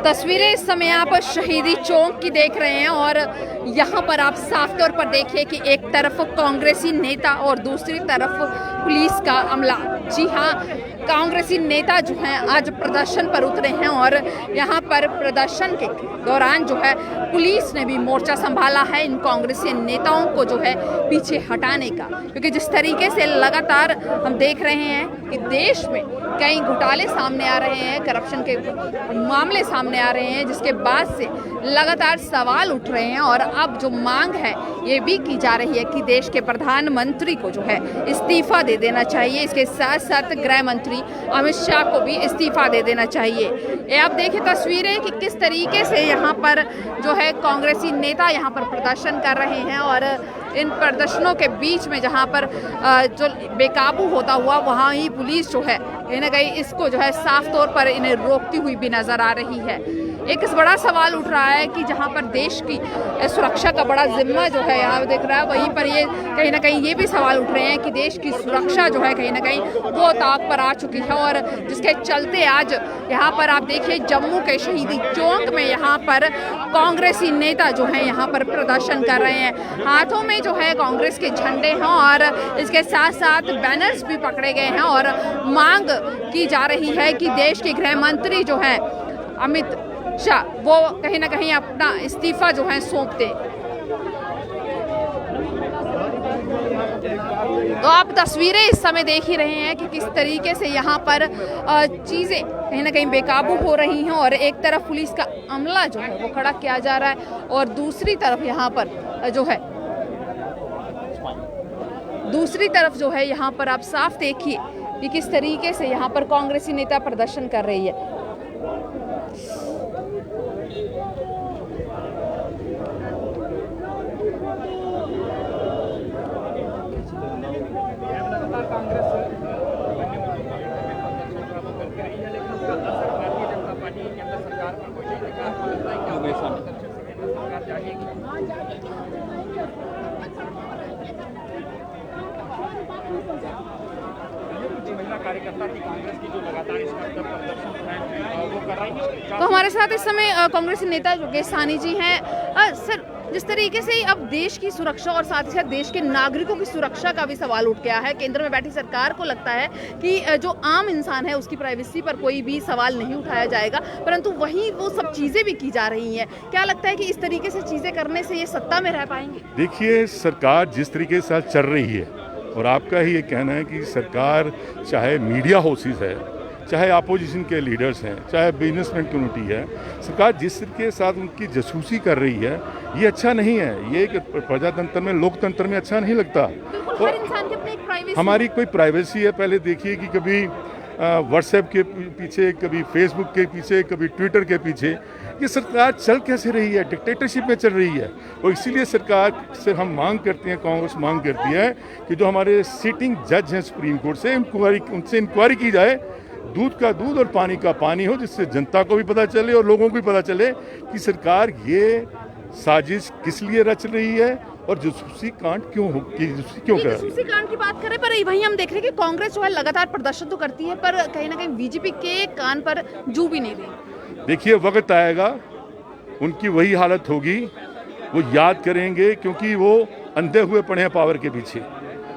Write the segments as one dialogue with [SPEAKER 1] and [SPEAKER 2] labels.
[SPEAKER 1] तस्वीरें इस समय आप शहीदी चौक की देख रहे हैं और यहाँ पर आप साफ तौर पर देखिए कि एक तरफ कांग्रेसी नेता और दूसरी तरफ पुलिस का अमला। जी हाँ, कांग्रेसी नेता जो हैं आज प्रदर्शन पर उतरे हैं और यहाँ पर प्रदर्शन के दौरान जो है पुलिस ने भी मोर्चा संभाला है इन कांग्रेसी नेताओं को जो है पीछे हटाने का, क्योंकि जिस तरीके से लगातार हम देख रहे हैं कि देश में कई घोटाले सामने आ रहे हैं, करप्शन के मामले सामने आ रहे हैं, जिसके बाद से लगातार सवाल उठ रहे हैं और अब जो मांग है ये भी की जा रही है कि देश के प्रधानमंत्री को जो है इस्तीफा दे देना चाहिए। इसके साथ साथ गृह मंत्री अमित शाह को भी इस्तीफा दे देना चाहिए। ये आप देखिए तस्वीरें कि किस तरीके से यहाँ पर जो है कांग्रेसी नेता यहाँ पर प्रदर्शन कर रहे हैं और इन प्रदर्शनों के बीच में जहाँ पर जो बेकाबू होता हुआ वहाँ ही पुलिस जो है कहीं ना कहीं इसको जो है साफ तौर पर इन्हें रोकती हुई भी नजर आ रही है। एक बड़ा सवाल उठ रहा है कि जहाँ पर देश की सुरक्षा का बड़ा जिम्मा जो है यहाँ देख रहा है, वहीं पर ये कहीं ना कहीं ये भी सवाल उठ रहे हैं कि देश की सुरक्षा जो है कहीं ना कहीं वो ताक पर आ चुकी है और जिसके चलते आज यहाँ पर आप देखिए जम्मू के शहीदी चौक में यहाँ पर कांग्रेसी नेता जो है यहाँ पर प्रदर्शन कर रहे हैं। हाथों में जो है कांग्रेस के झंडे हैं और इसके साथ साथ बैनर्स भी पकड़े गए हैं और मांग की जा रही है कि देश के गृह मंत्री जो है अमित शाह वो कहीं ना कहीं अपना इस्तीफा जो है सौंप दे। तो आप तस्वीरें इस समय देख ही रहे हैं कि किस तरीके से यहाँ पर चीज़ें कहीं ना कहीं बेकाबू हो रही हैं और एक तरफ पुलिस का अमला जो है वो खड़ा किया जा रहा है और दूसरी तरफ यहाँ पर यहाँ पर आप साफ देखिए कि किस तरीके से यहाँ पर कांग्रेसी नेता प्रदर्शन कर रही है। तो हमारे साथ इस समय कांग्रेसी नेता योगेश साहनी जी हैं। सर, जिस तरीके से अब देश की सुरक्षा और साथ ही साथ देश के नागरिकों की सुरक्षा का भी सवाल उठ गया है, केंद्र में बैठी सरकार को लगता है कि जो आम इंसान है उसकी प्राइवेसी पर कोई भी सवाल नहीं उठाया जाएगा, परंतु वहीं वो सब चीज़ें भी की जा रही हैं। क्या लगता है कि इस तरीके से चीज़ें करने से ये सत्ता में रह पाएंगे?
[SPEAKER 2] देखिए, सरकार जिस तरीके से चल रही है और आपका ही ये कहना है कि सरकार चाहे मीडिया हाउसेस है, चाहे अपोजिशन के लीडर्स हैं, चाहे बिजनेसमैन कम्युनिटी है, सरकार जिस तरीके के साथ उनकी जासूसी कर रही है ये अच्छा नहीं है। ये प्रजातंत्र में, लोकतंत्र में अच्छा नहीं लगता।
[SPEAKER 1] हर इंसान की अपनी एक प्राइवेसी,
[SPEAKER 2] हमारी कोई प्राइवेसी है। पहले देखिए कि कभी व्हाट्सएप के पीछे, कभी फेसबुक के पीछे, कभी ट्विटर के पीछे ये सरकार चल कैसे रही है? डिक्टेटरशिप में चल रही है। और इसीलिए सरकार से हम मांग करते हैं, कांग्रेस मांग करती है कि जो हमारे सिटिंग जज हैं सुप्रीम कोर्ट से, उनसे इंक्वायरी की जाए, दूध का दूध और पानी का पानी हो, जिससे जनता को भी पता चले और लोगों को भी पता चले कि सरकार ये साजिश किस लिए रच रही है और जासूसी कांड क्यों कर रही है।
[SPEAKER 1] जासूसी कांड की बात करें पर वहीं हम देख रहे हैं कि कांग्रेस जो है लगातार प्रदर्शन तो करती है पर कहीं ना कहीं बीजेपी के कान पर जू भी नहीं रही।
[SPEAKER 2] देखिए, वक्त आएगा उनकी वही हालत होगी, वो याद करेंगे, क्योंकि वो अंधे हुए पड़े हैं पावर के पीछे।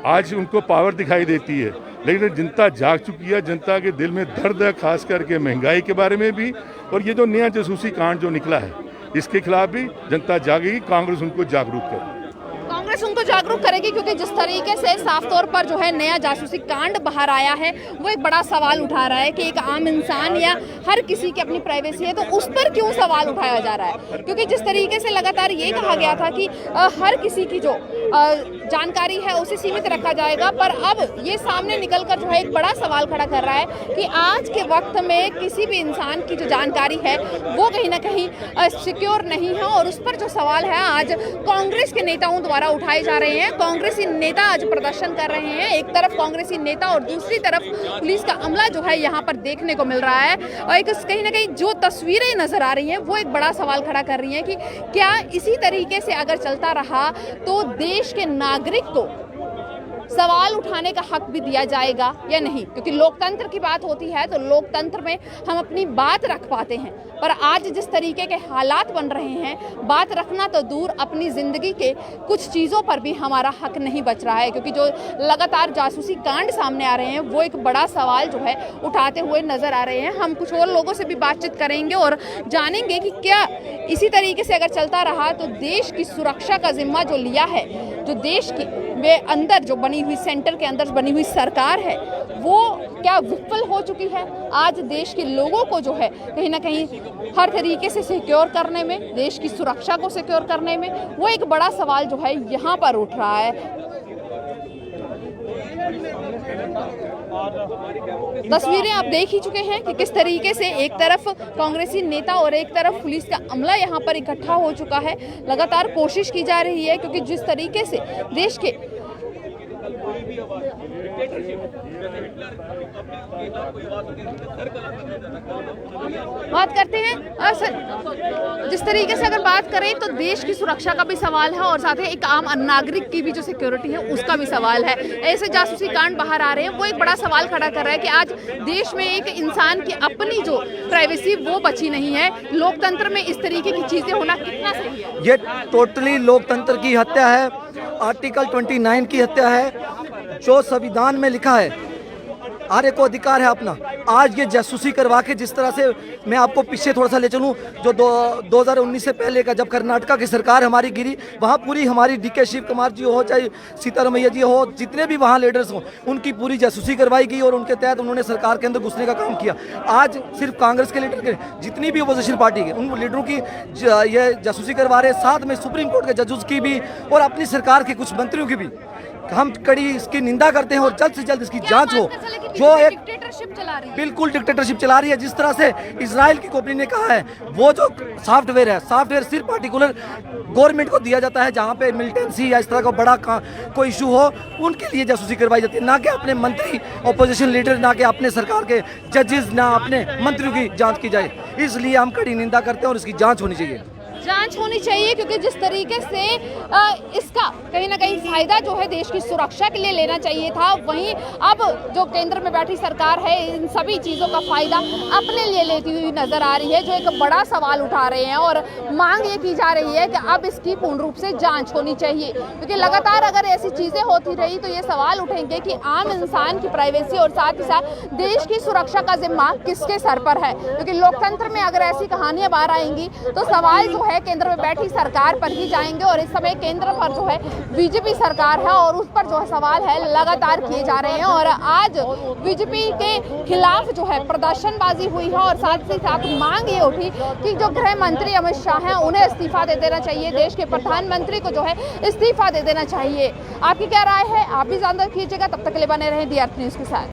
[SPEAKER 2] आज उनको पावर दिखाई देती है, लेकिन जनता जाग चुकी है। जनता के दिल में दर्द है, खास करके महंगाई के बारे में भी, और ये जो नया जासूसी कांड जो निकला है इसके खिलाफ भी जनता जागेगी। कांग्रेस उनको जागरूक करेगी,
[SPEAKER 1] कांग्रेस उनको जागरूक करेगी, क्योंकि जिस तरीके से साफ तौर पर जो है नया जासूसी कांड बाहर आया है वो एक बड़ा सवाल उठा रहा है कि एक आम इंसान या हर किसी की अपनी प्राइवेसी है तो उस पर क्यों सवाल उठाया जा रहा है। क्योंकि जिस तरीके से लगातार ये कहा गया था कि हर किसी की जो जानकारी है उसे सीमित रखा जाएगा, पर अब ये सामने निकलकर जो है एक बड़ा सवाल खड़ा कर रहा है कि आज के वक्त में किसी भी इंसान की जो जानकारी है वो कहीं ना कहीं सिक्योर नहीं है और उस पर जो सवाल है आज कांग्रेस के नेताओं द्वारा उठाए जा रहे हैं। कांग्रेसी नेता आज प्रदर्शन कर रहे हैं, एक तरफ कांग्रेसी नेता और दूसरी तरफ पुलिस का अमला जो है यहाँ पर देखने को मिल रहा है। और एक कहीं ना कहीं जो तस्वीरें नजर आ रही हैं वो एक बड़ा सवाल खड़ा कर रही हैं कि क्या इसी तरीके से अगर चलता रहा तो देश के नागरिक को सवाल उठाने का हक भी दिया जाएगा या नहीं, क्योंकि लोकतंत्र की बात होती है तो लोकतंत्र में हम अपनी बात रख पाते हैं। पर आज जिस तरीके के हालात बन रहे हैं, बात रखना तो दूर, अपनी ज़िंदगी के कुछ चीज़ों पर भी हमारा हक नहीं बच रहा है, क्योंकि जो लगातार जासूसी कांड सामने आ रहे हैं वो एक बड़ा सवाल जो है उठाते हुए नजर आ रहे हैं। हम कुछ और लोगों से भी बातचीत करेंगे और जानेंगे कि क्या इसी तरीके से अगर चलता रहा तो देश की सुरक्षा का जिम्मा जो लिया है, जो देश की में अंदर जो बनी हुई, सेंटर के अंदर बनी हुई सरकार है, वो क्या विफल हो चुकी है। आज देश के लोगों को जो है कहीं ना कहीं हर तरीके से सिक्योर करने में, देश की सुरक्षा को सिक्योर करने में, वो एक बड़ा सवाल जो है यहाँ पर उठ रहा है। तस्वीरें आप देख ही चुके हैं कि किस तरीके से एक तरफ कांग्रेसी नेता और एक तरफ पुलिस का अमला यहाँ पर इकट्ठा हो चुका है। लगातार कोशिश की जा रही है, क्योंकि जिस तरीके से देश के बात करते हैं सर, जिस तरीके से अगर बात करें तो देश की सुरक्षा का भी सवाल है और साथ ही एक आम नागरिक की भी जो सिक्योरिटी है उसका भी सवाल है। ऐसे जासूसी कांड बाहर आ रहे हैं, वो एक बड़ा सवाल खड़ा कर रहा है कि आज देश में एक इंसान की अपनी जो प्राइवेसी वो बची नहीं है। लोकतंत्र में इस तरीके की चीजें होना कितना सही है?
[SPEAKER 3] ये टोटली लोकतंत्र की हत्या है, आर्टिकल 29 की हत्या है। जो संविधान में लिखा है, आर्य को अधिकार है अपना, आज ये जासूसी करवा के, जिस तरह से मैं आपको पीछे थोड़ा सा ले चलूं, जो 2019 से पहले का जब कर्नाटका की सरकार हमारी गिरी, वहाँ पूरी हमारी DK शिव कुमार जी हो, चाहे सीतारमैया जी हो, जितने भी वहाँ लीडर्स हों, उनकी पूरी जासूसी करवाई गई और उनके तहत उन्होंने सरकार के अंदर घुसने का काम किया। आज सिर्फ कांग्रेस के लीडर के, जितनी भी अपोजिशन पार्टी के, उन लीडरों की ये जासूसी करवा रहे, साथ में सुप्रीम कोर्ट के जजेस की भी और अपनी सरकार के कुछ मंत्रियों की भी हम कड़ी इसकी निंदा करते हैं और जल्द से जल्द इसकी जांच हो। जो एक
[SPEAKER 1] डिक्टेटरशिप चला रही है,
[SPEAKER 3] बिल्कुल डिक्टेटरशिप चला रही है, जिस तरह से इजराइल की कंपनी ने कहा है, वो जो सॉफ्टवेयर है, सॉफ्टवेयर सिर्फ पार्टिकुलर गवर्नमेंट को दिया जाता है, जहाँ पे मिलिटेंसी या इस तरह का बड़ा कोई इशू हो, उनके लिए जासूसी करवाई जाती है, ना कि अपने मंत्री, अपोजिशन लीडर, ना कि अपने सरकार के जजेस, ना अपने मंत्रियों की जाँच की जाए। इसलिए हम कड़ी निंदा करते हैं और इसकी जाँच होनी चाहिए।
[SPEAKER 1] जांच होनी चाहिए, क्योंकि जिस तरीके से इसका कहीं ना कहीं फायदा जो है देश की सुरक्षा के लिए लेना चाहिए था, वहीं अब जो केंद्र में बैठी सरकार है इन सभी चीज़ों का फायदा अपने लिए लेती हुई नजर आ रही है, जो एक बड़ा सवाल उठा रहे हैं और मांग ये की जा रही है कि अब इसकी पूर्ण रूप से जांच होनी चाहिए। क्योंकि लगातार अगर ऐसी चीज़ें होती रही तो ये सवाल उठेंगे कि आम इंसान की प्राइवेसी और साथ ही साथ देश की सुरक्षा का जिम्मा किसके सर पर है। क्योंकि लोकतंत्र में अगर ऐसी कहानियां बाहर आएंगी तो सवाल जो है केंद्र में बैठी सरकार पर ही जाएंगे, और इस समय केंद्र पर जो है बीजेपी सरकार है और उस पर जो सवाल है लगातार किए जा रहे हैं। और आज बीजेपी के खिलाफ जो है प्रदर्शनबाजी हुई है और साथ ही साथ मांग ये उठी कि जो गृह मंत्री अमित शाह हैं उन्हें इस्तीफा दे देना चाहिए, देश के प्रधानमंत्री को जो है इस्तीफा दे देना चाहिए। आपकी क्या राय है? आप भी जानना कीजिएगा। तब तक के लिए बने रहें दी अर्थ न्यूज़ के साथ।